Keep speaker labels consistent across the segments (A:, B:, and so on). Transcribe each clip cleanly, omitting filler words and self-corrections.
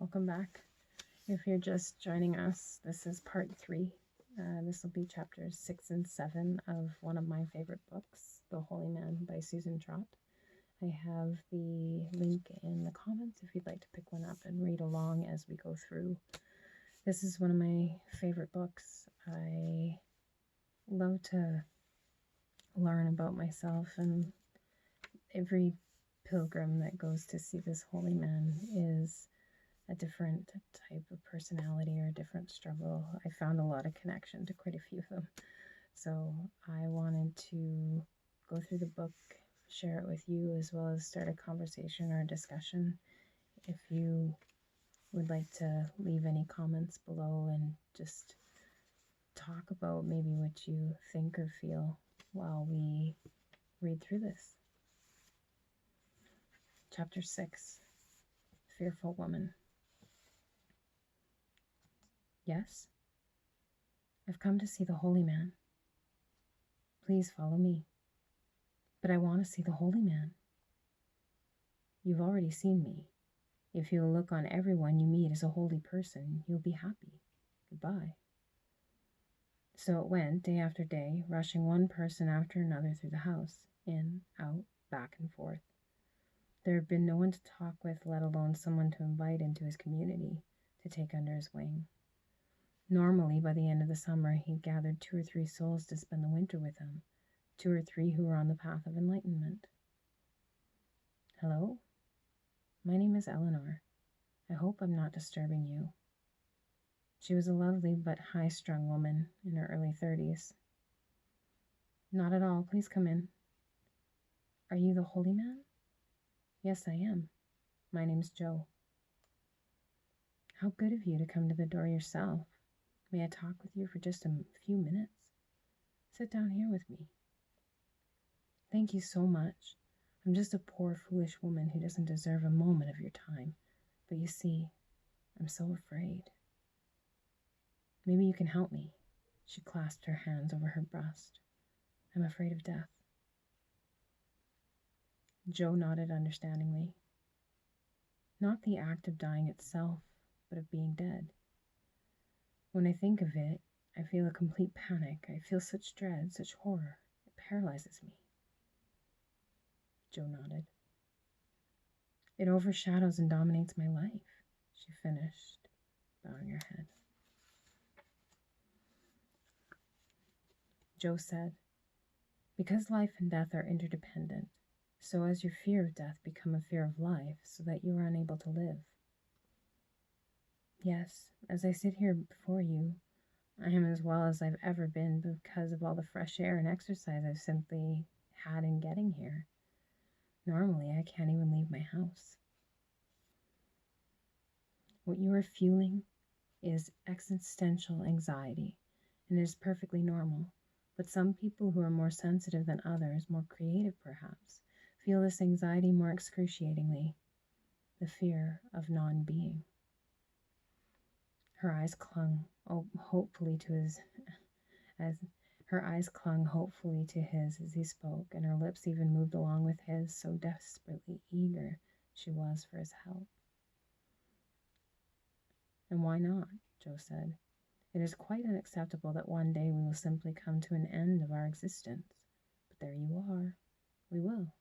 A: Welcome back. If you're just joining us, this is part 3. This will be chapters 6 and 7 of one of my favorite books, The Holy Man by Susan Trott. I have the link in the comments if you'd like to pick one up and read along as we go through. This is one of my favorite books. I love to learn about myself, and every pilgrim that goes to see this holy man is a different type of personality or a different struggle. I found a lot of connection to quite a few of them. So I wanted to go through the book, share it with you, as well as start a conversation or a discussion. If you would like to leave any comments below and just talk about maybe what you think or feel while we read through this. Chapter 6, Fearful Woman. Yes, I've come to see the holy man. Please follow me. But I want to see the holy man. You've already seen me. If you'll look on everyone you meet as a holy person, you'll be happy. Goodbye. So it went, day after day, rushing one person after another through the house, in, out, back and forth. There had been no one to talk with, let alone someone to invite into his community, to take under his wing. Normally, by the end of the summer, he'd gathered 2 or 3 souls to spend the winter with him, 2 or 3 who were on the path of enlightenment. Hello? My name is Eleanor. I hope I'm not disturbing you. She was a lovely but high-strung woman in her early 30s. Not at all. Please come in. Are you the holy man? Yes, I am. My name's Joe. How good of you to come to the door yourself. May I talk with you for just a few minutes? Sit down here with me. Thank you so much. I'm just a poor, foolish woman who doesn't deserve a moment of your time. But you see, I'm so afraid. Maybe you can help me. She clasped her hands over her breast. I'm afraid of death. Joe nodded understandingly. Not the act of dying itself, but of being dead. When I think of it, I feel a complete panic. I feel such dread, such horror. It paralyzes me. Joe nodded. It overshadows and dominates my life, she finished, bowing her head. Joe said, because life and death are interdependent, so has your fear of death become a fear of life, so that you are unable to live. Yes, as I sit here before you, I am as well as I've ever been because of all the fresh air and exercise I've simply had in getting here. Normally, I can't even leave my house. What you are feeling is existential anxiety, and it is perfectly normal. But some people who are more sensitive than others, more creative perhaps, feel this anxiety more excruciatingly, the fear of non-being. Her eyes clung hopefully to his as he spoke, and her lips even moved along with his, so desperately eager she was for his help. And why not? Joe said. It is quite unacceptable that one day we will simply come to an end of our existence. But there you are. We will.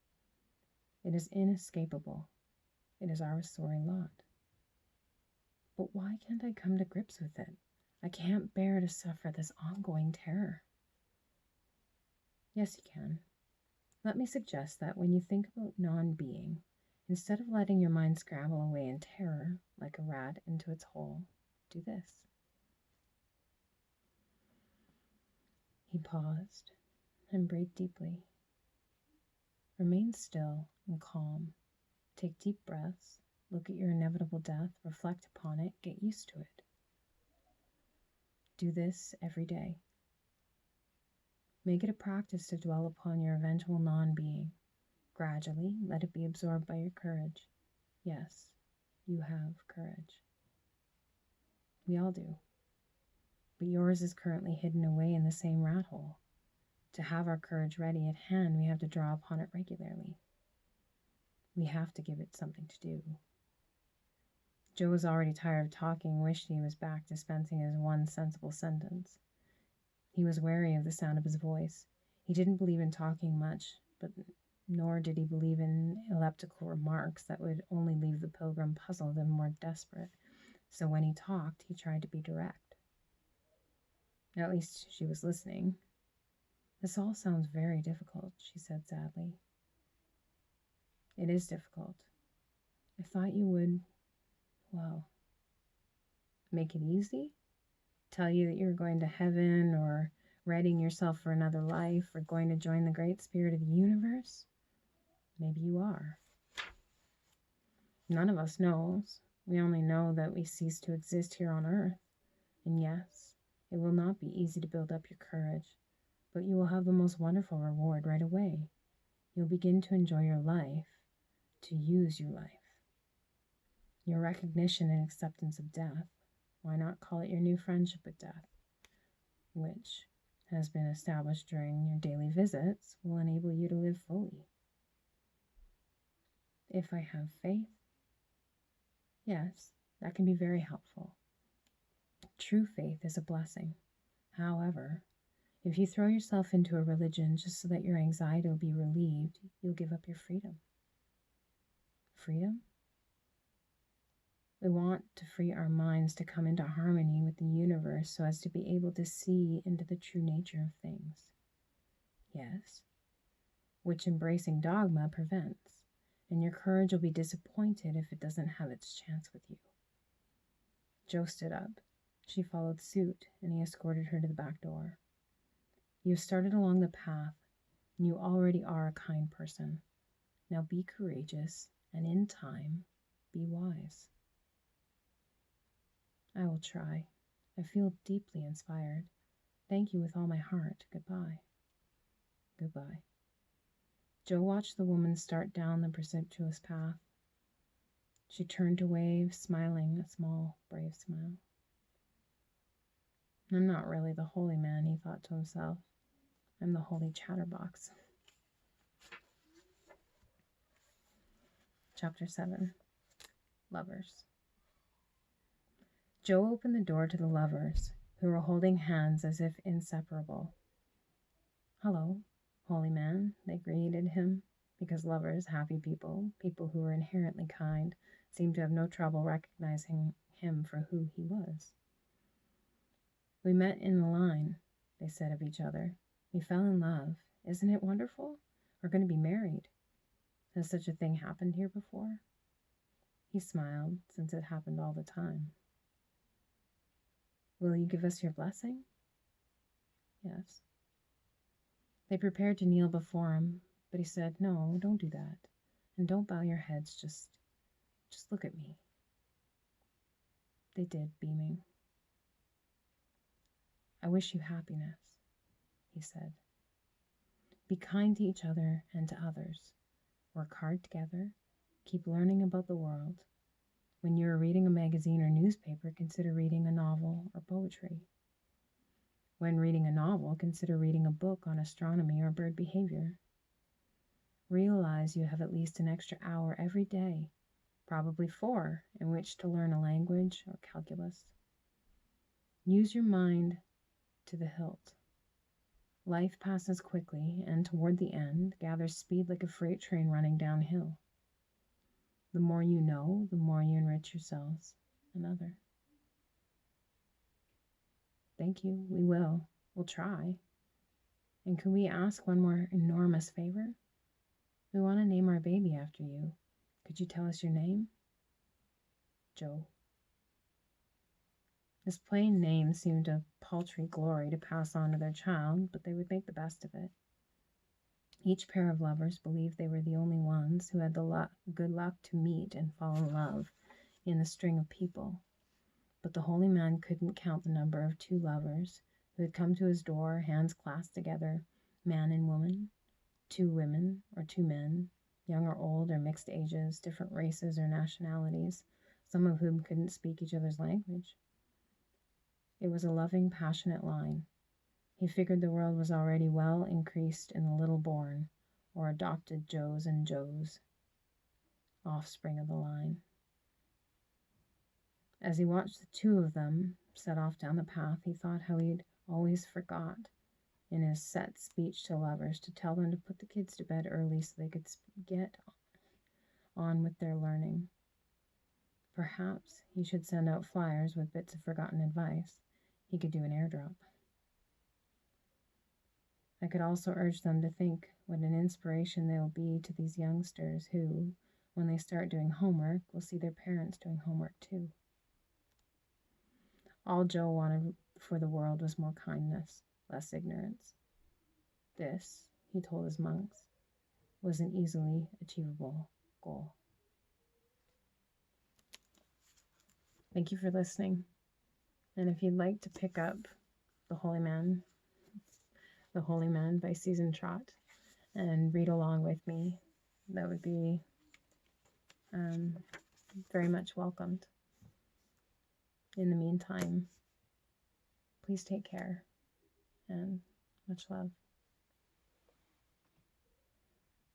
A: It is inescapable. It is our sorry lot. But why can't I come to grips with it? I can't bear to suffer this ongoing terror. Yes, you can. Let me suggest that when you think about non-being, instead of letting your mind scramble away in terror, like a rat into its hole, do this. He paused and breathed deeply. Remain still and calm. Take deep breaths. Look at your inevitable death. Reflect upon it. Get used to it. Do this every day. Make it a practice to dwell upon your eventual non-being. Gradually, let it be absorbed by your courage. Yes, you have courage. We all do. But yours is currently hidden away in the same rat hole. To have our courage ready at hand, we have to draw upon it regularly. We have to give it something to do. Joe was already tired of talking, wished he was back dispensing his one sensible sentence. He was wary of the sound of his voice. He didn't believe in talking much, but nor did he believe in elliptical remarks that would only leave the pilgrim puzzled and more desperate. So when he talked, he tried to be direct. At least she was listening. This all sounds very difficult, she said sadly. It is difficult. I thought you would, well, make it easy? Tell you that you're going to heaven, or readying yourself for another life, or going to join the great spirit of the universe? Maybe you are. None of us knows. We only know that we cease to exist here on earth. And yes, it will not be easy to build up your courage, but you will have the most wonderful reward right away. You'll begin to enjoy your life, to use your life. Your recognition and acceptance of death, why not call it your new friendship with death, which has been established during your daily visits, will enable you to live fully. If I have faith, yes, that can be very helpful. True faith is a blessing. However, if you throw yourself into a religion just so that your anxiety will be relieved, you'll give up your freedom. Freedom? We want to free our minds to come into harmony with the universe so as to be able to see into the true nature of things. Yes, which embracing dogma prevents, and your courage will be disappointed if it doesn't have its chance with you. Jo stood up. She followed suit, and he escorted her to the back door. You have started along the path, and you already are a kind person. Now be courageous, and in time, be wise. I will try. I feel deeply inspired. Thank you with all my heart. Goodbye. Goodbye. Jo watched the woman start down the precipitous path. She turned to wave, smiling a small, brave smile. I'm not really the holy man, he thought to himself. I'm the holy chatterbox. Chapter 7. Lovers. Jo opened the door to the lovers, who were holding hands as if inseparable. Hello, holy man, they greeted him, because lovers, happy people, people who were inherently kind, seemed to have no trouble recognizing him for who he was. We met in the line, they said of each other. We fell in love. Isn't it wonderful? We're going to be married. Has such a thing happened here before? He smiled, since it happened all the time. Will you give us your blessing? Yes. They prepared to kneel before him, but he said, no, don't do that. And don't bow your heads, just look at me. They did, beaming. I wish you happiness, he said. Be kind to each other and to others. Work hard together. Keep learning about the world. When you are reading a magazine or newspaper, consider reading a novel or poetry. When reading a novel, consider reading a book on astronomy or bird behavior. Realize you have at least an extra hour every day, probably 4, in which to learn a language or calculus. Use your mind to the hilt. Life passes quickly, and toward the end, gathers speed like a freight train running downhill. The more you know, the more you enrich yourselves and others. Thank you, we will. We'll try. And can we ask one more enormous favor? We want to name our baby after you. Could you tell us your name? Jo. This plain name seemed a paltry glory to pass on to their child, but they would make the best of it. Each pair of lovers believed they were the only ones who had the good luck to meet and fall in love in the string of people. But the holy man couldn't count the number of 2 lovers who had come to his door, hands clasped together, man and woman, 2 women or 2 men, young or old or mixed ages, different races or nationalities, some of whom couldn't speak each other's language. It was a loving, passionate line. He figured the world was already well increased in the little born, or adopted Joes and Joes, offspring of the line. As he watched the two of them set off down the path, he thought how he'd always forgot in his set speech to lovers to tell them to put the kids to bed early so they could get on with their learning. Perhaps he should send out flyers with bits of forgotten advice. He could do an airdrop. I could also urge them to think what an inspiration they will be to these youngsters who, when they start doing homework, will see their parents doing homework too. All Joe wanted for the world was more kindness, less ignorance. This, he told his monks, was an easily achievable goal. Thank you for listening. And if you'd like to pick up The Holy Man by Susan Trott and read along with me, that would be very much welcomed. In the meantime, please take care and much love.